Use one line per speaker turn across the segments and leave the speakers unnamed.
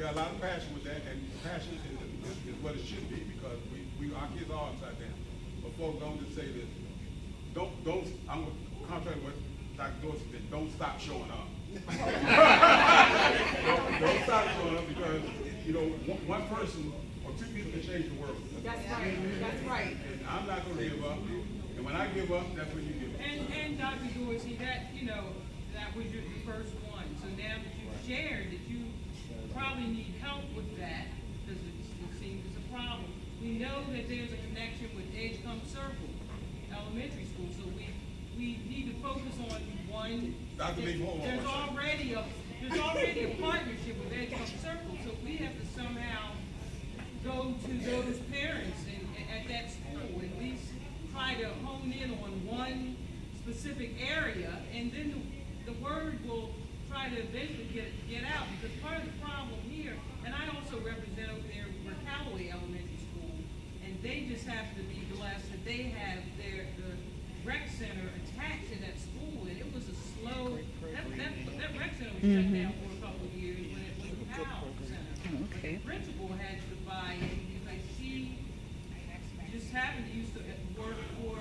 got a lot of passion with that, and passion is what it should be, because our kids are upside down. But folks, don't just say this. I'm contrary to what Dr. Dorsey said, don't stop showing up. don't stop showing up, because, one person or two people can change the world.
That's right, that's right.
And I'm not gonna give up, and when I give up, that's when you give up.
And Dr. Dorsey, that was your first one. So now that you've shared that you probably need help with that, because it seems it's a problem. We know that there's a connection with Edgecombe Circle Elementary School, so we need to focus on one.
Dr. Lee, hold on.
There's already a partnership with Edgecombe Circle, so we have to somehow go to those parents at that school, at least try to hone in on one specific area, and then the word will try to eventually get out, because part of the problem here, and I also represent over there for Callaway Elementary School, and they just have to be blessed that they have the rec center attached to that school, and it was a slow, that rec center was shut down for a couple of years when it was a PAL center.
Okay.
The principal had to buy in, because she just happened to used to work for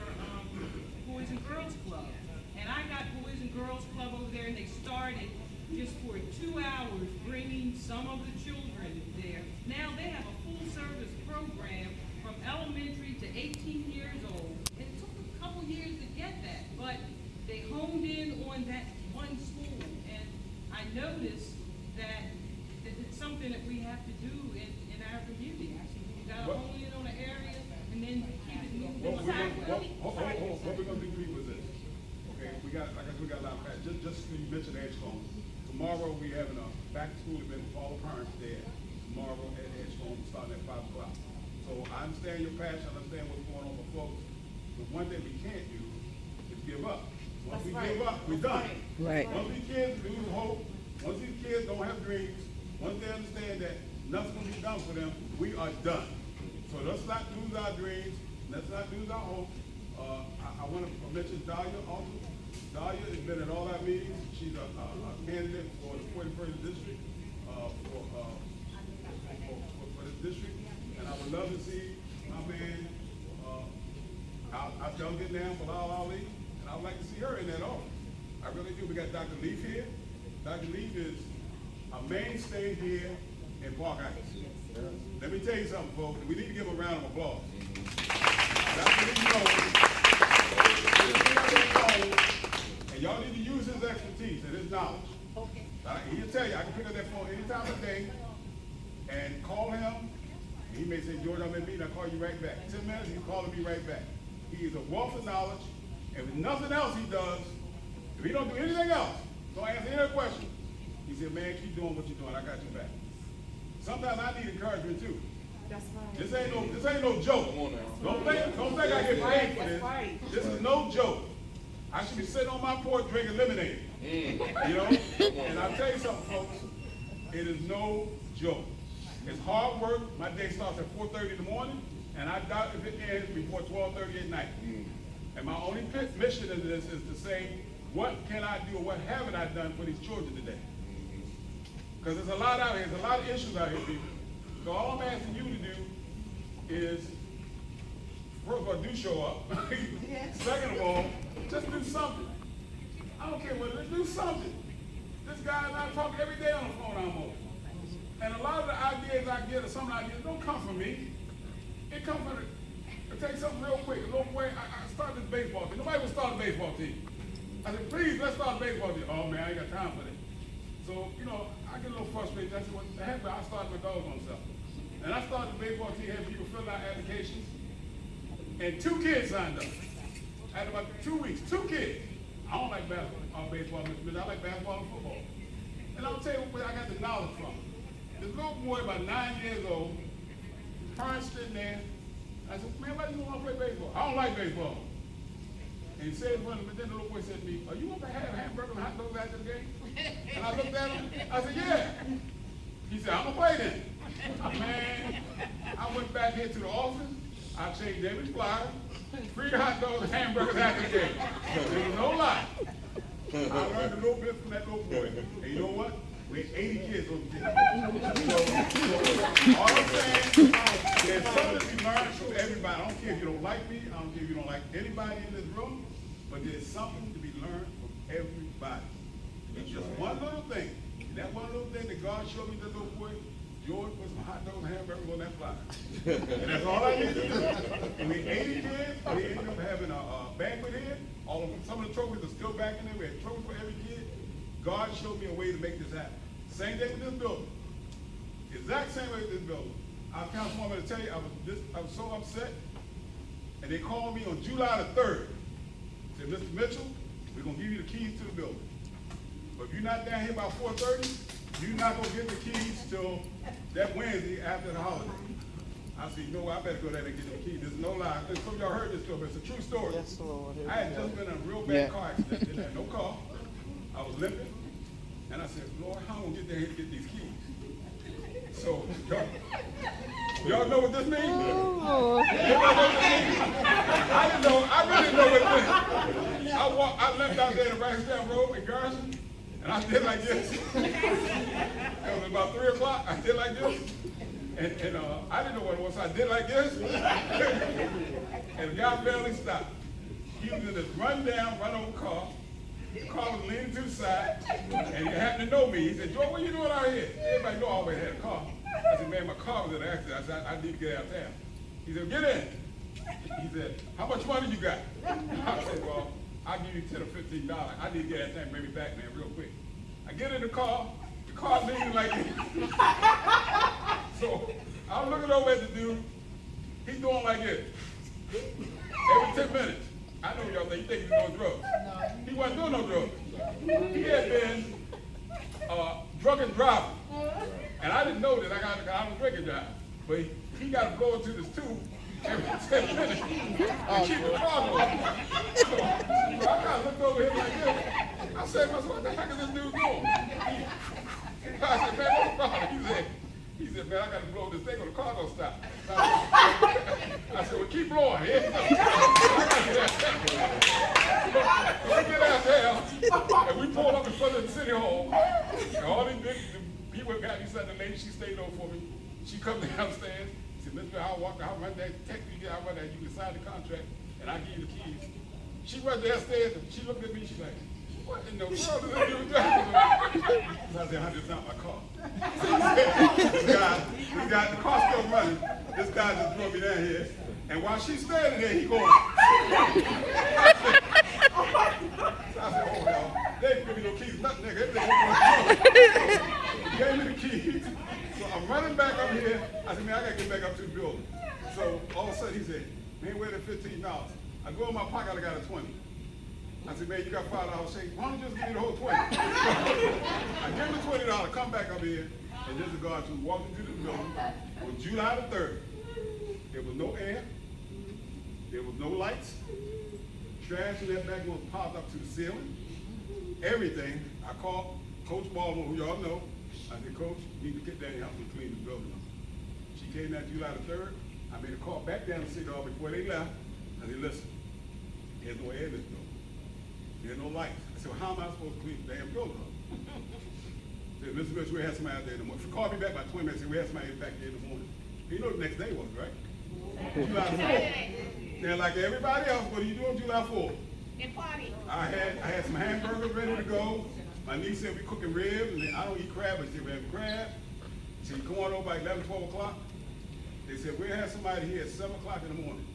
Boys and Girls Club. And I got Boys and Girls Club over there, and they started just for 2 hours bringing some of the children there. Now they have a full service program from elementary to 18 years old. It took a couple years to get that, but they honed in on that one school. And I noticed that it's something that we have to do in our community. We gotta hone in on an area and then keep it moving.
What we're gonna do, people, is this. Okay, we got a lot of passion. Just you mentioned Edgecombe. Tomorrow we having a back to school event for all the parents there. Tomorrow at Edgecombe, starting at 5 o'clock. So I understand your passion, I understand what's going on with folks. But one thing we can't do is give up. Once we give up, we're done.
Right.
Once these kids lose hope, once these kids don't have dreams, once they understand that nothing's gonna be done for them, we are done. So let's not lose our dreams, let's not lose our hope. I want to mention Dahlia also. Dahlia has been at all our meetings. She's a candidate for the 41st district, for this district. And I would love to see my man, our youngest now, Bilal Ali, and I would like to see her in that office. I really do. We got Dr. Leaf here. Dr. Leaf is a mainstay here in Park Heights. Let me tell you something, folks. We need to give him a round of applause. Dr. Leaf knows. And y'all need to use his expertise and his knowledge.
Okay.
He'll tell you, I can pick up that phone any time of day and call him. He may say, George, I'm in a meeting, I'll call you right back. 10 minutes, he's calling me right back. He is a wealth of knowledge, and with nothing else he does, if he don't do anything else, don't answer any other question, he said, man, keep doing what you're doing, I got your back. Sometimes I need encouragement too.
That's right.
This ain't no joke. Don't think I get paid for this.
Right.
This is no joke. I should be sitting on my porch drinking lemonade. And I'll tell you something, folks. It is no joke. It's hard work. My day starts at 4:30 in the morning, and I doubt if it ends before 12:30 at night. And my only mission in this is to say, what can I do, or what haven't I done for these children today? Because there's a lot out here. There's a lot of issues out here, people. So all I'm asking you to do is, first of all, do show up. Second of all, just do something. I don't care what it is, do something. This guy and I talk every day on the phone almost. And a lot of the ideas I get, or some ideas, don't come from me. It comes from I'll tell you something real quick. A little boy, I started this baseball team. Nobody would start a baseball team. I said, please, let's start a baseball team. Oh man, I ain't got time for that. So, I get a little frustrated. I said, what the heck, I started my doggone self. And I started the baseball team, had people fill out applications, and 2 kids signed up. After about 2 weeks, 2 kids. I don't like baseball, Mr. Smith. I like basketball and football. And I'll tell you where I got the knowledge from. This little boy, about 9 years old, parents sitting there. I said, man, why do you want to play baseball? I don't like baseball. And he said, but then the little boy said to me, are you going to have hamburger and hot dogs after the game? And I looked at him, I said, yeah. He said, I'm going to play then. Man, I went back here to the office, I changed every flyer, 3 hot dogs and hamburgers after the game. There was no lie. I learned a little bit from that little boy. And you know what? We had 80 kids on the team. So all I'm saying, there's something to be learned from everybody. I don't care if you don't like me. I don't care if you don't like anybody in this room. But there's something to be learned from everybody. It's just one little thing. And that one little thing that God showed me the little boy, George put some hot dogs and hamburgers on that flyer. And that's all I need to do. And we 80 kids, we ended up having a banquet here. All of them, some of the trophies are still back in there. We had trophies for every kid. God showed me a way to make this happen. Same day with this building. Exact same way with this building. I was kind of wanted to tell you, I was so upset. And they called me on July the 3rd. Said, Mr. Mitchell, we're going to give you the keys to the building. But if you're not down here by 4:30, you're not going to get the keys till that Wednesday after the holiday. I said, you know what, I better go there and get the keys. There's no lie. Some of y'all heard this story, but it's a true story.
Yes, Lord.
I had just been in a real bad car accident. Didn't have no car. I was limping. And I said, Lord, how am I going to get down here to get these keys? So, y'all know what this means?
Oh,
Everybody know what this means? I didn't know. I really didn't know what it meant. I left out there in the Ragstown Road in Garrison, and I did like this. It was about 3 o'clock. I did like this. And I didn't know what it was, so I did like this. And the guy barely stopped. He was in this run-over car. The car was leaning to the side, and he happened to know me. He said, Joe, what are you doing out here? Everybody know I always had a car. I said, man, my car was in an accident. I said, I need to get out of town. He said, get in. He said, how much money you got? I said, well, I'll give you $10 or $15. I need to get out of town and bring me back, man, real quick. I get in the car leaning like this. So I'm looking over at the dude. He's doing like this. Every 10 minutes. I know y'all think he was doing drugs. He wasn't doing no drugs. He had been drunk and driving. And I didn't know that I was drinking driving. But he got to blow into this tube every 10 minutes to keep the car going. So I kind of looked over him like this. I said, what the heck is this dude doing? I said, man, what's the problem? He said, man, I got to blow this thing or the car don't stop. I said, well, keep blowing. So we get out there, and we pulled up in front of the city hall, and all these big people got me something. The lady, she stayed over for me. She come downstairs. She said, Mr. I'll run that, text you, I'll run that, you can sign the contract, and I'll give you the keys. She went downstairs, and she looked at me, she's like, what in the world is this dude doing? I said, honey, it's not my car. This guy, the car's still running. This guy just drove me down here. And while she's standing there, he going. I said, oh, hell, they didn't give me no keys, nothing, nigga. He gave me the keys. So I'm running back up here. I said, man, I got to get back up to the building. So all of a sudden, he said, man, where the $15? I go in my pocket, I got a 20. I said, man, you got $5 change. Why don't you just give me the whole 20? I give him the $20, come back up here, and this is God to walk into the building on July the 3rd. There was no air. There was no lights. Trash in that back was popped up to the ceiling. Everything. I called Coach Baltimore, who y'all know. I said, Coach, you need to get down and help me clean the building up. She came down July the 3rd. I made a call back down to City Hall before they left. I said, listen, there's no air in this building. There's no lights. I said, well, how am I supposed to clean the damn building up? I said, Mr. Mitchell, we had somebody out there in the morning. She called me back by 20 minutes and we had somebody back there in the morning. You know the next day was, right? July 4th. Now, like everybody else, what are you doing July 4th?
And party.
I had some hamburgers ready to go. My niece said we cooking ribs, and then I don't eat crab, but she said we have crab. She said, come on over by 11, 12 o'clock. They said, we'll have somebody here at 7 o'clock in the morning.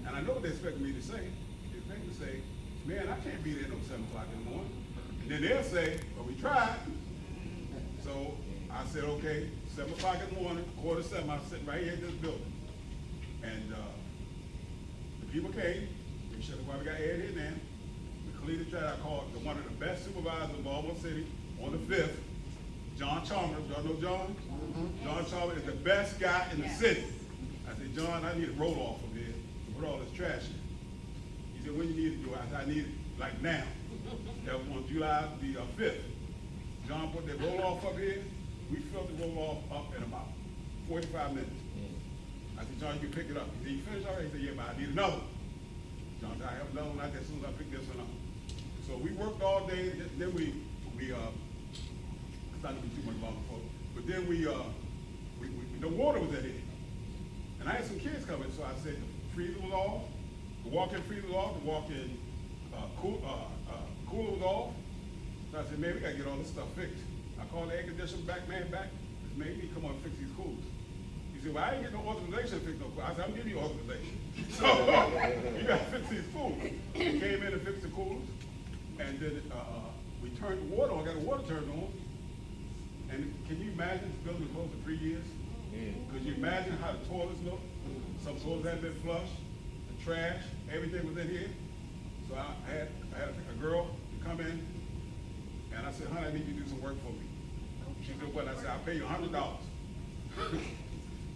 And I know what they expected me to say. They expected me to say, man, I can't be there no 7 o'clock in the morning. And then they'll say, well, we tried. So I said, okay, 7 o'clock in the morning, 6:45, I'm sitting right here in this building. And the people came. We said, well, we got Ed here now. We cleaned the trash. I called one of the best supervisors in Baltimore City on the 5th, John Chalmers. Y'all know John? Mm-hmm. John Chalmers is the best guy in the city. I said, John, I need a roll off from here to put all this trash in. He said, when you need to do it? I said, I need it like now. That was on July the 5th. John put that roll off up here. We filled the roll off up in about 45 minutes. I said, John, you can pick it up. He said, you finished already? He said, yeah, but I need another one. John said, I have another one out there as soon as I pick this one up. So we worked all day. Then we not to be too much longer for. But then the water was at it. And I had some kids coming, so I said the freezer was off, the walk-in freezer was off, the walk-in cooler was off. So I said, man, we gotta get all this stuff fixed. I called the air conditioner man back. This made me come on and fix these coolers. He said, well, I ain't getting no authorization to fix no coolers. I said, I'm giving you authorization. So you gotta fix these coolers. We came in and fixed the coolers, and then we turned the water on, got the water turned on. And can you imagine this building was closed for 3 years? Could you imagine how the toilets look? Some toilets hadn't been flushed, the trash, everything was in here. So I had a girl to come in, and I said, honey, I need you to do some work for me. She said, what? I said, I'll pay you $100.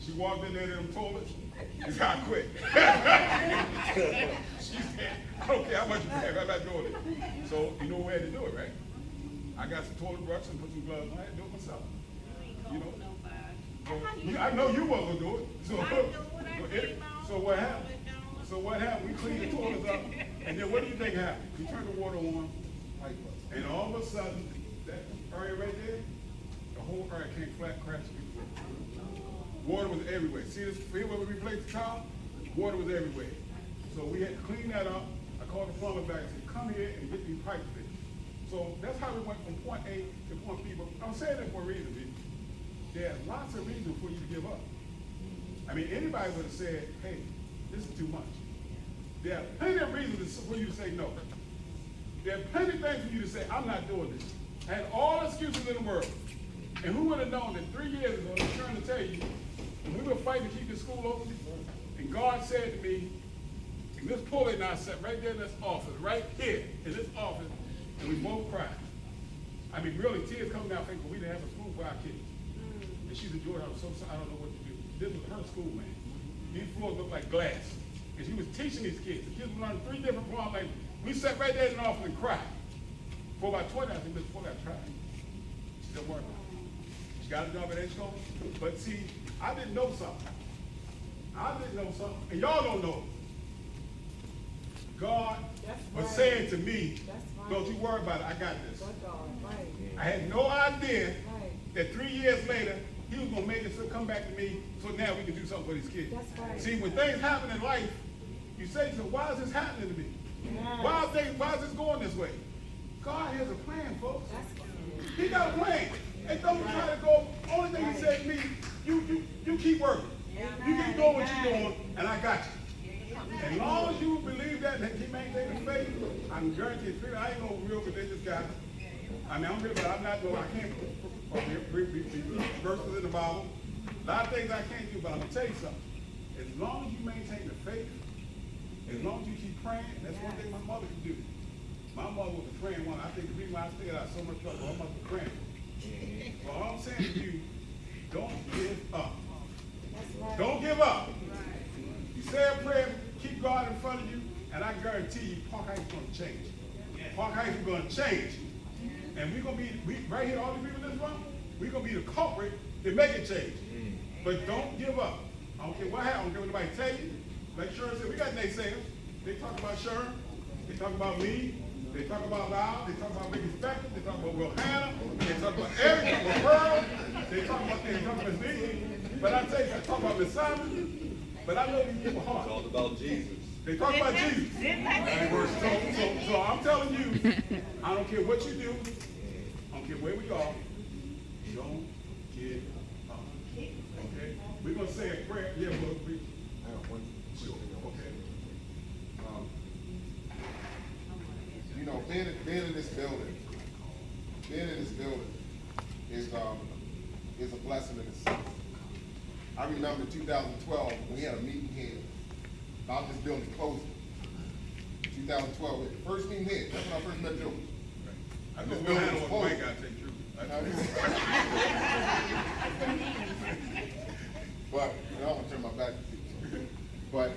She walked in there to them toilets. She said, I quit. She said, I don't care how much you pay, I'm not doing it. So you know where to do it, right? I got some toilet brush and put some gloves on. I had to do it myself. You know? I know you wasn't gonna do it. So what happened? So what happened? We cleaned the toilets up, and then what do you think happened? We turned the water on, and all of a sudden, that area right there, the whole area came flat, crashed. Water was everywhere. See this field where we replaced the tile? Water was everywhere. So we had to clean that up. I called the plumber back and said, come here and get these pipes fixed. So that's how we went from point A to point B. But I'm saying that for a reason, B. There are lots of reasons for you to give up. I mean, anybody would have said, hey, this is too much. There are plenty of reasons for you to say no. There are plenty of things for you to say, I'm not doing this. I had all excuses in the world. And who would have known that 3 years ago, I'm trying to tell you, when we were fighting to keep this school open, and God said to me, and this Pulley and I sat right there in this office, right here in this office, and we both cried. I mean, really, tears coming down, thinking we didn't have a school for our kids. And she said, George, I'm so sorry, I don't know what to do. This was her school, man. These floors looked like glass. And she was teaching these kids. The kids were learning 3 different foreign languages. We sat right there in the office and cried. For about 20 hours, I said, Miss Pulley, I tried. She said, work. She got a job at Edgecombe. But see, I didn't know something. And y'all don't know. God was saying to me, don't you worry about it, I got this. I had no idea that 3 years later, he was gonna make it so come back to me, so now we can do something for these kids. See, when things happen in life, you say, so why is this happening to me? Why is this going this way? God has a plan, folks. He got a plan. And don't try to go, only thing he said to me, you keep working. You keep doing what you're doing, and I got you. As long as you believe that and keep maintaining faith, I'm guaranteed, I ain't no real religious guy. I mean, I'm not doing, I can't verses in the Bible. A lot of things I can't do, but I'm gonna tell you something. As long as you maintain the faith, as long as you keep praying, that's one thing my mother could do. My mother was a praying one. I think the reason why I stayed out of so much trouble, my mother was praying. So all I'm saying to you, don't give up. Don't give up. You say a prayer, keep God in front of you, and I guarantee you, Park Heights is going to change. Park Heights is going to change. And we're going to be, right here, all the people in this room, we're going to be the culprit to make it change. But don't give up. I don't care what happens, I don't care what anybody tell you. Like Sharon said, we got naysayers. They talk about Sharon, they talk about me, they talk about Loud, they talk about Ricky Spector, they talk about Will Hannah, they talk about everything, with Pearl, they talk about Miss Lee. But I tell you, I talk about Miss Simon, but I know these people hard.
It's all about Jesus.
They talk about Jesus. So I'm telling you, I don't care what you do, I don't care where we go, don't give up. Okay? We're going to say a prayer. Yeah, we'll read.
I have one quick thing I want to say. You know, being in this building is a blessing in itself. I remember 2012 when we had a meeting here about this building closing. 2012, the first meeting here. That's when I first met Joe.
I know Will Hannah was white guy, take true.
But I don't want to turn my back to you. But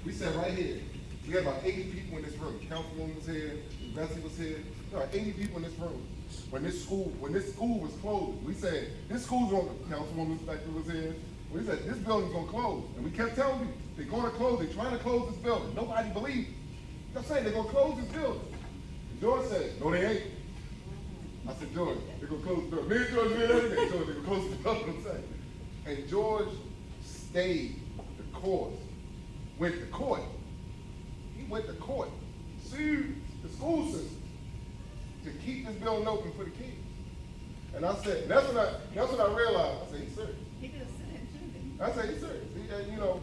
we sat right here. We had about 80 people in this room. Councilwoman was here, Bessie was here. There were 80 people in this room. When this school was closed, we said, this school's going to, Councilwoman Spector was here. We said, this building's going to close. And we kept telling people, they're going to close, they're trying to close this building. Nobody believed. They're saying they're going to close this building. And George said, no, they ain't. I said, George, they're gonna close the door. Me and George did everything. George, they're gonna close the door. I'm saying. And George stayed the course. Went to court. He went to court, sued the school system to keep this building open for the kids. And I said, that's when I realized. I said, he's serious.
He did a sentence, too, didn't he?
I said, he's serious. You know,